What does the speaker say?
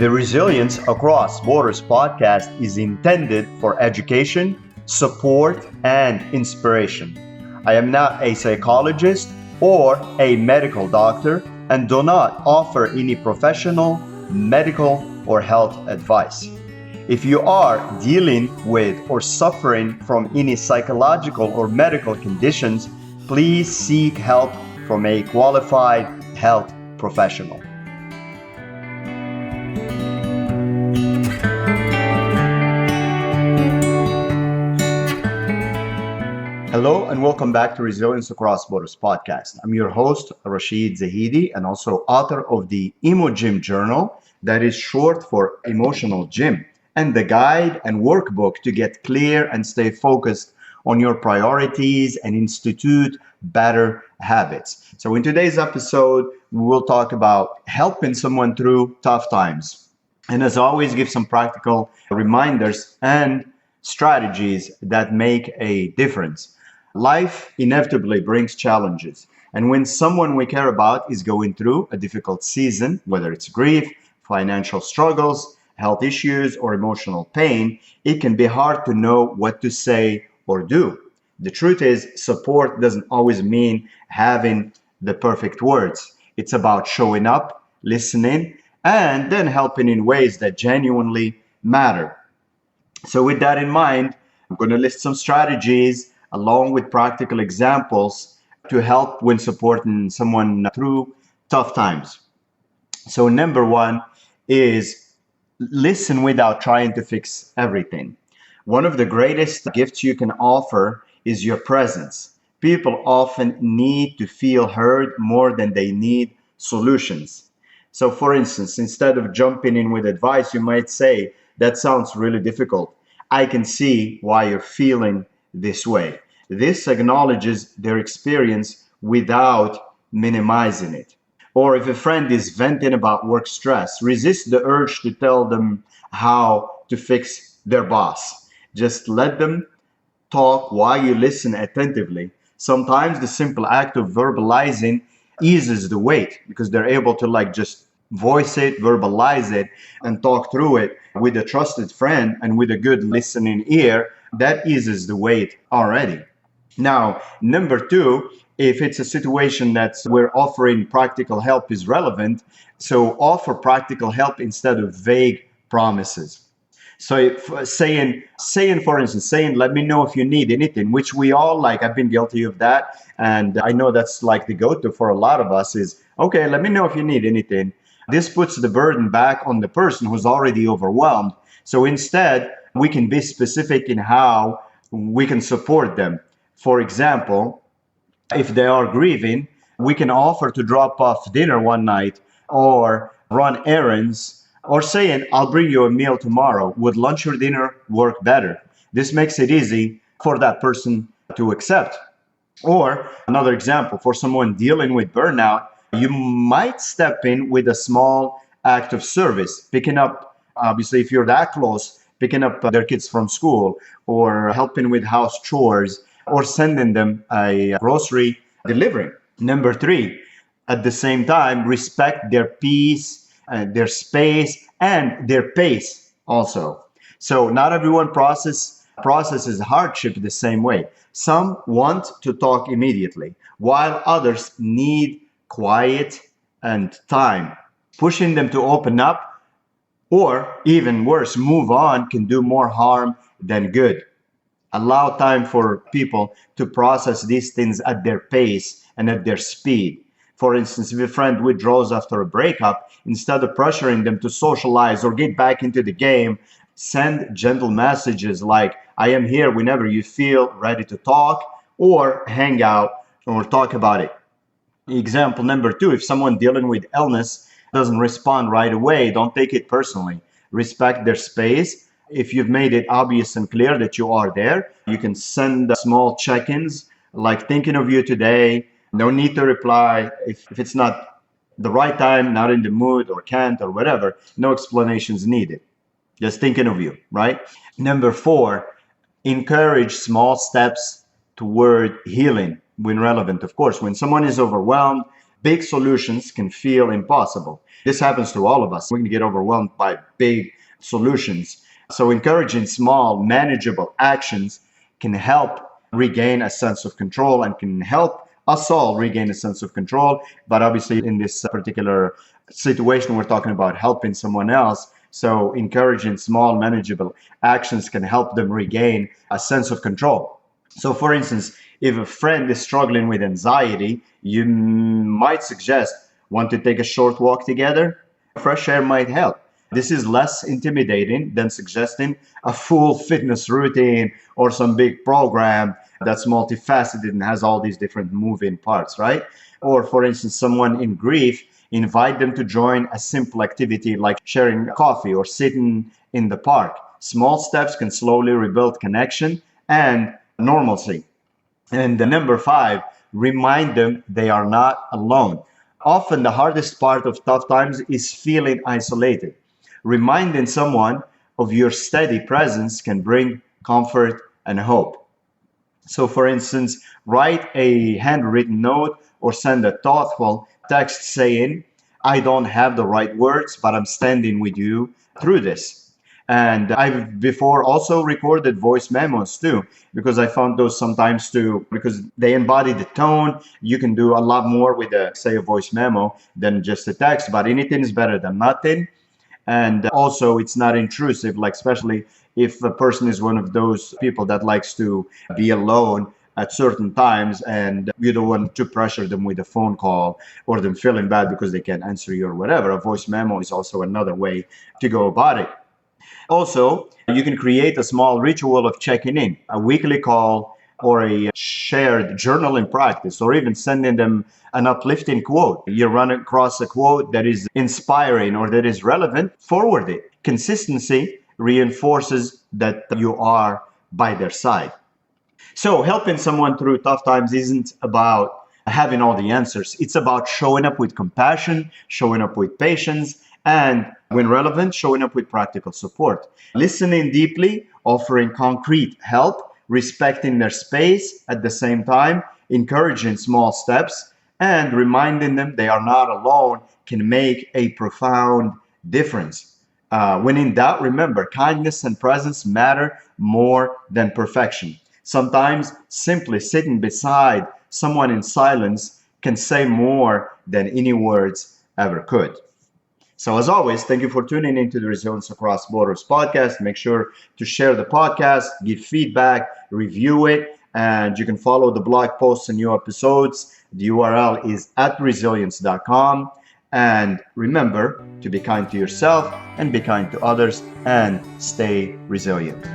The Resilience Across Borders podcast is intended for education, support, and inspiration. I am not a psychologist or a medical doctor and do not offer any professional, medical, or health advice. If you are dealing with or suffering from any psychological or medical conditions, please seek help from a qualified health professional. Hello and welcome back to Resilience Across Borders podcast. I'm your host, Rachid Zahidi, and also author of the EmoGym Journal, that is short for Emotional Gym, and the guide and workbook to get clear and stay focused on your priorities and institute better habits. So in today's episode, we will talk about helping someone through tough times. And as always, give some practical reminders and strategies that make a difference. Life inevitably brings challenges. And when someone we care about is going through a difficult season, whether it's grief, financial struggles, health issues, or emotional pain, it can be hard to know what to say or do. The truth is, support doesn't always mean having the perfect words. It's about showing up, listening, and then helping in ways that genuinely matter. So with that in mind, I'm going to list some strategies along with practical examples to help when supporting someone through tough times. So number one is listen without trying to fix everything. One of the greatest gifts you can offer is your presence. People often need to feel heard more than they need solutions. So for instance, instead of jumping in with advice, you might say, "That sounds really difficult. I can see why you're feeling this way." This acknowledges their experience without minimizing it. Or if a friend is venting about work stress, resist the urge to tell them how to fix their boss. Just let them talk while you listen attentively. Sometimes the simple act of verbalizing eases the weight because they're able to just voice it, verbalize it, and talk through it with a trusted friend and with a good listening ear. That eases the weight already. Now, number two, if it's a situation that we're offering practical help is relevant, so offer practical help instead of vague promises. So if saying, for instance, "Let me know if you need anything," which we all I've been guilty of that. And I know that's the go-to for a lot of us is, "Okay, let me know if you need anything." This puts the burden back on the person who's already overwhelmed. So instead, we can be specific in how we can support them. For example, if they are grieving, we can offer to drop off dinner one night or run errands, or saying, "I'll bring you a meal tomorrow. Would lunch or dinner work better?" This makes it easy for that person to accept. Or another example, for someone dealing with burnout, you might step in with a small act of service, picking up, obviously, if you're that close, picking up their kids from school, or helping with house chores, or sending them a grocery delivery. Number three, at the same time, respect their peace, their space, and their pace also. So not everyone processes hardship the same way. Some want to talk immediately, while others need quiet and time. Pushing them to open up, or even worse, move on, can do more harm than good. Allow time for people to process these things at their pace and at their speed. For instance, if a friend withdraws after a breakup, instead of pressuring them to socialize or get back into the game, send gentle messages like, "I am here whenever you feel ready to talk," or hang out or talk about it. Example number two, if someone dealing with illness doesn't respond right away, don't take it personally. Respect their space. If you've made it obvious and clear that you are there, you can send small check-ins like "thinking of you today." No need to reply. If it's not the right time, not in the mood, or can't, or whatever, no explanations needed. Just thinking of you, right? Number four, encourage small steps toward healing when relevant. Of course, when someone is overwhelmed, big solutions can feel impossible. This happens to all of us. We can get overwhelmed by big solutions. So encouraging small, manageable actions can help regain a sense of control and can help us all regain a sense of control. But obviously, in this particular situation, we're talking about helping someone else. So encouraging small, manageable actions can help them regain a sense of control. So for instance, if a friend is struggling with anxiety, you might suggest, want to take a short walk together? Fresh air might help. This is less intimidating than suggesting a full fitness routine or some big program that's multifaceted and has all these different moving parts, right? Or for instance, someone in grief, invite them to join a simple activity like sharing coffee or sitting in the park. Small steps can slowly rebuild connection and normalcy. And the number 5, remind them they are not alone. Often the hardest part of tough times is feeling isolated. Reminding someone of your steady presence can bring comfort and hope. So for instance, write a handwritten note or send a thoughtful text saying, I don't have the right words, but I'm standing with you through this. And I've before also recorded voice memos too, because I found those sometimes too, because they embody the tone. You can do a lot more with a voice memo than just a text, but anything is better than nothing. And also it's not intrusive, like especially if a person is one of those people that likes to be alone at certain times and you don't want to pressure them with a phone call or them feeling bad because they can't answer you or whatever. A voice memo is also another way to go about it. Also, you can create a small ritual of checking in, a weekly call or a shared journaling practice, or even sending them an uplifting quote. You run across a quote that is inspiring or that is relevant, forward it. Consistency reinforces that you are by their side. So helping someone through tough times isn't about having all the answers. It's about showing up with compassion, showing up with patience, and when relevant, showing up with practical support. Listening deeply, offering concrete help, respecting their space at the same time, encouraging small steps, and reminding them they are not alone can make a profound difference. When in doubt, remember, kindness and presence matter more than perfection. Sometimes simply sitting beside someone in silence can say more than any words ever could. So as always, thank you for tuning into the Resilience Across Borders podcast. Make sure to share the podcast, give feedback, review it, and you can follow the blog posts and new episodes. The URL is @resilience.com. And remember to be kind to yourself and be kind to others and stay resilient.